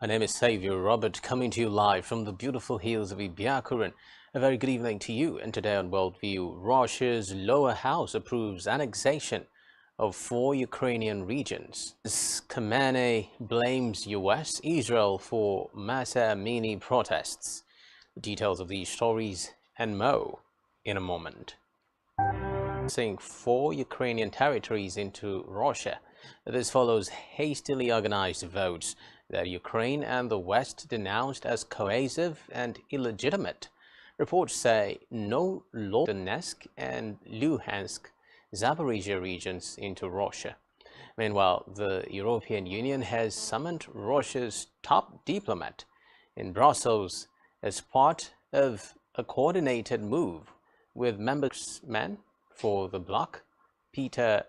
My name is Saviour Robert, coming to you live from the beautiful hills of Ibiakuran. A very good evening to you. And today on Worldview, Russia's lower house approves annexation of 4 Ukrainian regions. Khamenei blames US, Israel for Masa Amini protests. The details of these stories and more in a moment. Saying 4 Ukrainian territories into Russia. This follows hastily organized votes that Ukraine and the West denounced as coercive and illegitimate. Reports say no law Donetsk and Luhansk, Zaporizhia regions into Russia. Meanwhile, the European Union has summoned Russia's top diplomat in Brussels as part of a coordinated move with memberman for the bloc, Peter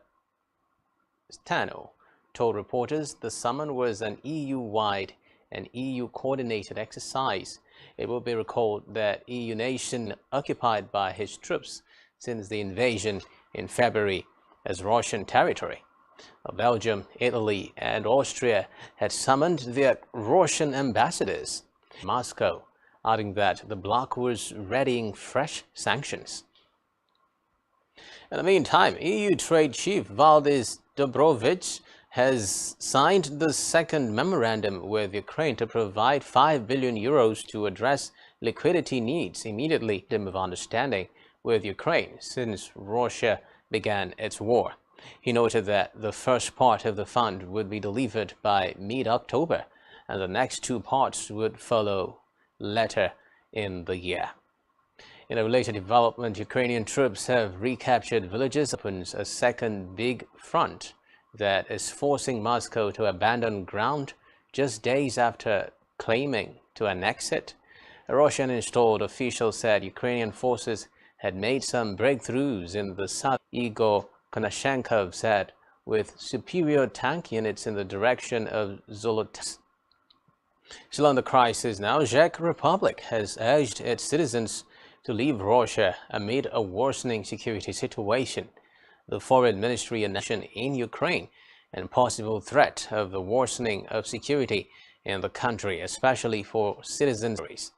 Stano, told reporters the summon was an EU-wide and EU-coordinated exercise. It will be recalled that EU nation occupied by his troops since the invasion in February as Russian territory. Belgium, Italy and Austria had summoned their Russian ambassadors to Moscow, adding that the bloc was readying fresh sanctions. In the meantime, EU Trade Chief Valdis Dobrovic has signed the second memorandum with Ukraine to provide 5 billion euros to address liquidity needs immediately of understanding with Ukraine since Russia began its war. He noted that the first part of the fund would be delivered by mid-October and the next 2 parts would follow later in the year. In a related development, Ukrainian troops have recaptured villages, opens a second big front that is forcing Moscow to abandon ground just days after claiming to annex it. A Russian-installed official said Ukrainian forces had made some breakthroughs in the south. Igor Konashenkov said, with superior tank units in the direction of Zolotovsk. Still on the crisis now, Czech Republic has urged its citizens to leave Russia amid a worsening security situation. The Foreign Ministry announced in Ukraine and possible threat of the worsening of security in the country, especially for citizens.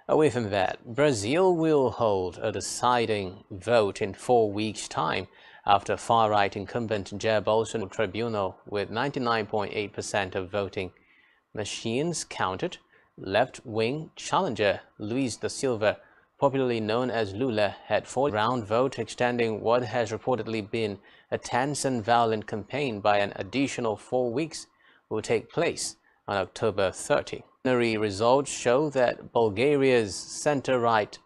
Away from that, Brazil will hold a deciding vote in 4 weeks' time after far-right incumbent Jair Bolsonaro tribunal with 99.8% of voting machines counted. Left-wing challenger Luiz da Silva, popularly known as Lula, had 4th-round vote, extending what has reportedly been a tense and violent campaign by an additional 4 weeks, will take place on October 30. Preliminary results show that Bulgaria's center-right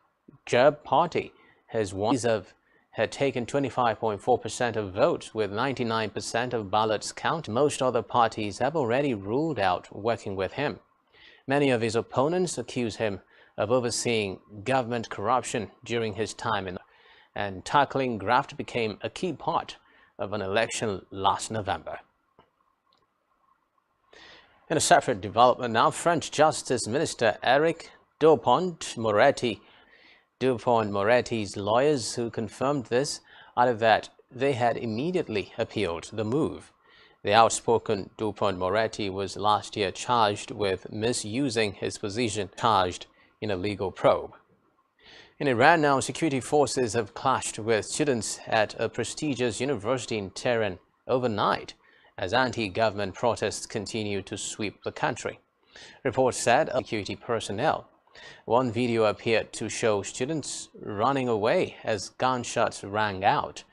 Gerb party has won. Borisov had taken 25.4% of votes, with 99% of ballots counted. Most other parties have already ruled out working with him. Many of his opponents accuse him of overseeing government corruption during his time and tackling graft became a key part of an election last November. In a separate development now, French Justice Minister Eric Dupond-Moretti's lawyers who confirmed this added that they had immediately appealed the move. The outspoken Dupond-Moretti was last year charged with misusing his position, charged in a legal probe. In Iran now, security forces have clashed with students at a prestigious university in Tehran overnight as anti-government protests continue to sweep the country. Reports said security personnel. One video appeared to show students running away as gunshots rang out.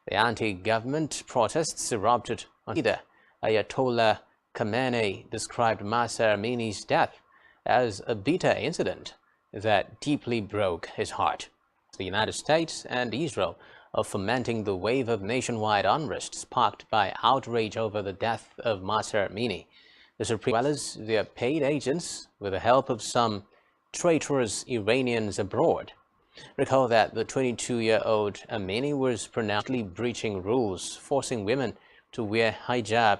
The anti-government protests erupted on leader Ayatollah Khamenei described Masa Amini's death as a bitter incident that deeply broke his heart. The United States and Israel are fomenting the wave of nationwide unrest sparked by outrage over the death of Masa Amini. The Supreme, as well as their paid agents, with the help of some traitorous Iranians abroad. Recall that the 22-year-old Amini was pronounced breaching rules, forcing women to wear hijab,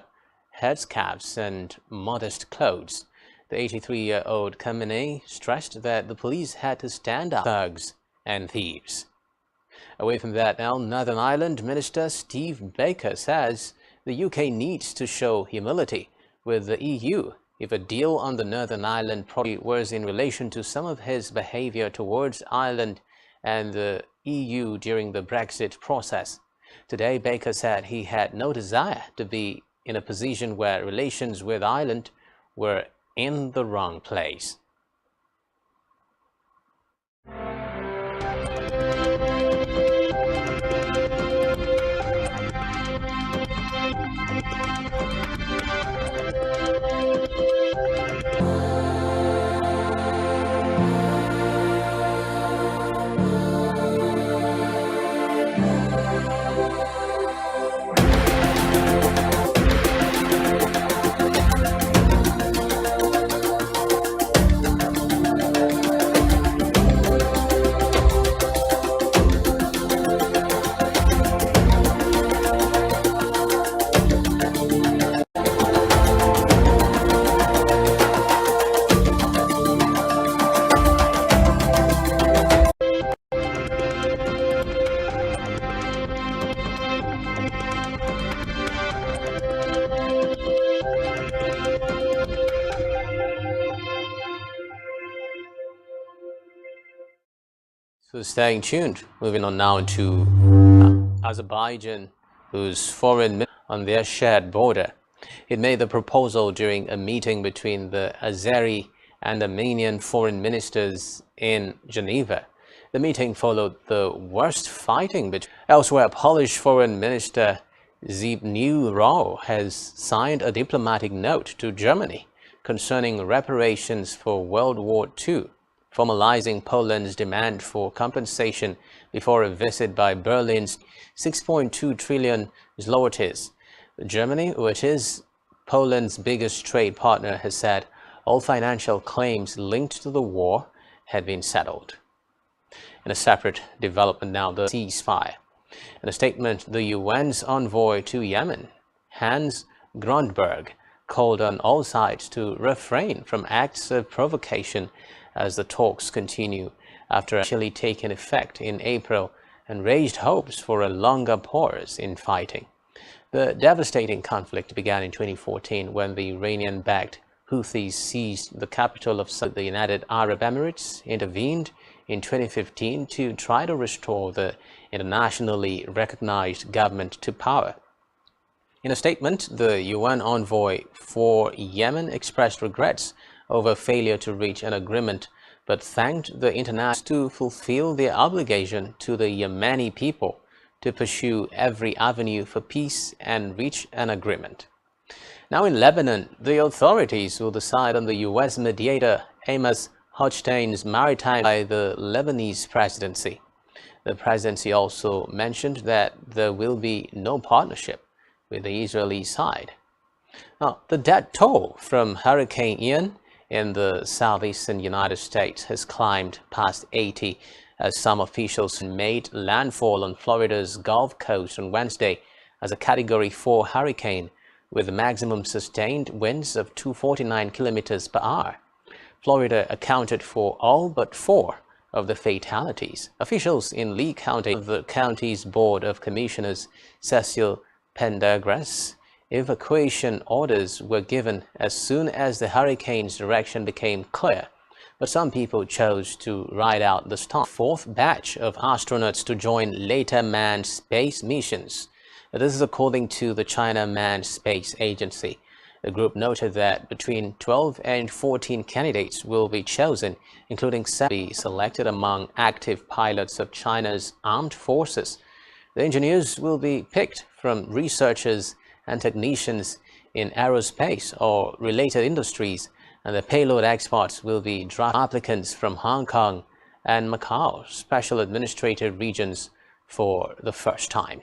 headscarves, and modest clothes. The 83-year-old Khamenei stressed that the police had to stand up to thugs and thieves. Away from that now, Northern Ireland Minister Steve Baker says the UK needs to show humility with the EU if a deal on the Northern Ireland project was in relation to some of his behavior towards Ireland and the EU during the Brexit process. Today, Baker said he had no desire to be in a position where relations with Ireland were in the wrong place. So staying tuned. Moving on now to Azerbaijan, whose foreign minister on their shared border. It made the proposal during a meeting between the Azeri and Armenian foreign ministers in Geneva. The meeting followed the worst fighting between. Elsewhere, Polish Foreign Minister Zbigniew has signed a diplomatic note to Germany concerning reparations for World War II, formalizing Poland's demand for compensation before a visit by Berlin's 6.2 trillion zlotys. Germany, which is Poland's biggest trade partner, has said all financial claims linked to the war had been settled. In a separate development now, the ceasefire. In a statement, the UN's envoy to Yemen, Hans Grundberg, called on all sides to refrain from acts of provocation as the talks continue after actually taking effect in April and raised hopes for a longer pause in fighting. The devastating conflict began in 2014 when the Iranian-backed Houthis seized the capital of the United Arab Emirates, intervened in 2015 to try to restore the internationally recognized government to power. In a statement, the UN envoy for Yemen expressed regrets over failure to reach an agreement, but thanked the international to fulfill their obligation to the Yemeni people to pursue every avenue for peace and reach an agreement. Now in Lebanon, the authorities will decide on the U.S. mediator Amos Hochstein's maritime by the Lebanese presidency. The presidency also mentioned that there will be no partnership with the Israeli side. Now, the death toll from Hurricane Ian in the southeastern United States has climbed past 80 as some officials made landfall on Florida's Gulf Coast on Wednesday as a Category 4 hurricane with maximum sustained winds of 249 kilometers per hour. Florida accounted for all but 4 of the fatalities. Officials in Lee County, the county's Board of Commissioners, Cecil Pendergrass, evacuation orders were given as soon as the hurricane's direction became clear, but some people chose to ride out the storm. Fourth batch of astronauts to join later manned space missions. This is according to the China Manned Space Agency. The group noted that between 12 and 14 candidates will be chosen, including 7 selected among active pilots of China's armed forces. The engineers will be picked from researchers and technicians in aerospace or related industries, and the payload experts will be draft applicants from Hong Kong and Macau special administrative regions for the first time.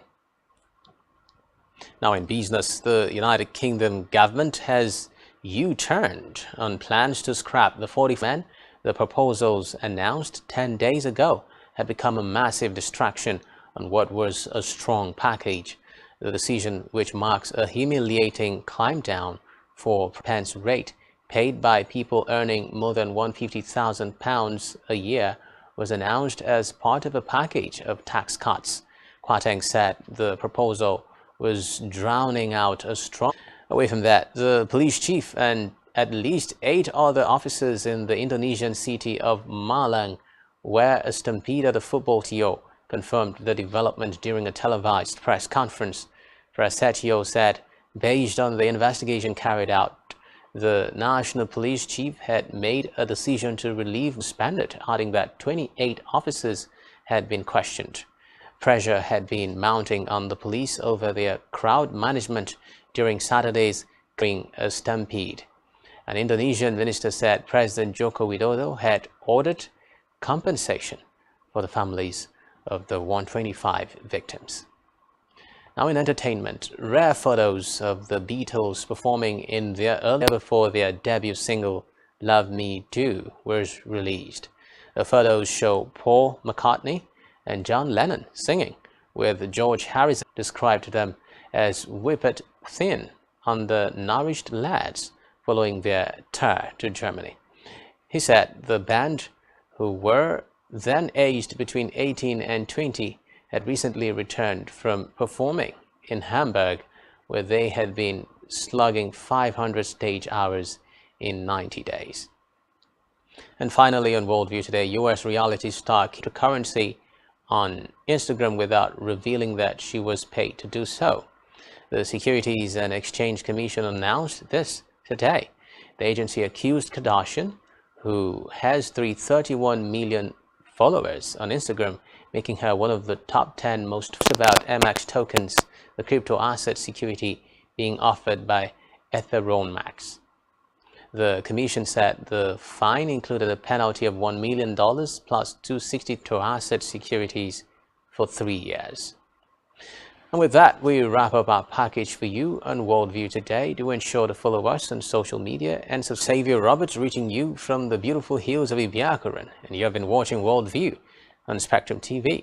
Now in business, the United Kingdom government has U-turned on plans to scrap the 40 The proposals announced 10 days ago had become a massive distraction on what was a strong package. The decision, which marks a humiliating climb down for pence rate paid by people earning more than £150,000 a year, was announced as part of a package of tax cuts. Kwarteng said the proposal was drowning out a strong. Away from that, the police chief and at least 8 other officers in the Indonesian city of Malang, where a stampede at a football TO confirmed the development during a televised press conference. Press Setio said, based on the investigation carried out, the national police chief had made a decision to relieve suspended, adding that 28 officers had been questioned. Pressure had been mounting on the police over their crowd management during Saturday's a stampede. An Indonesian minister said President Joko Widodo had ordered compensation for the families of the 125 victims. Now in entertainment, rare photos of the Beatles performing in their earlier before their debut single Love Me Do was released. The photos show Paul McCartney and John Lennon singing, with George Harrison described them as whipped thin on the nourished lads following their tour to Germany. He said the band, who were then aged between 18 and 20, had recently returned from performing in Hamburg, where they had been slugging 500 stage hours in 90 days. And finally, on Worldview today, US reality star cryptocurrency on Instagram without revealing that she was paid to do so. The Securities and Exchange Commission announced this today. The agency accused Kardashian, who has 331 million followers on Instagram, making her one of the top 10 most about MX tokens, the crypto asset security being offered by Ethereum Max. The commission said the fine included a penalty of $1 million plus 262 asset securities for 3 years. And with that, we wrap up our package for you on Worldview today. Do ensure to follow us on social media and Xavier Roberts reaching you from the beautiful hills of Ibiakuran. And you have been watching Worldview on Spectrum TV.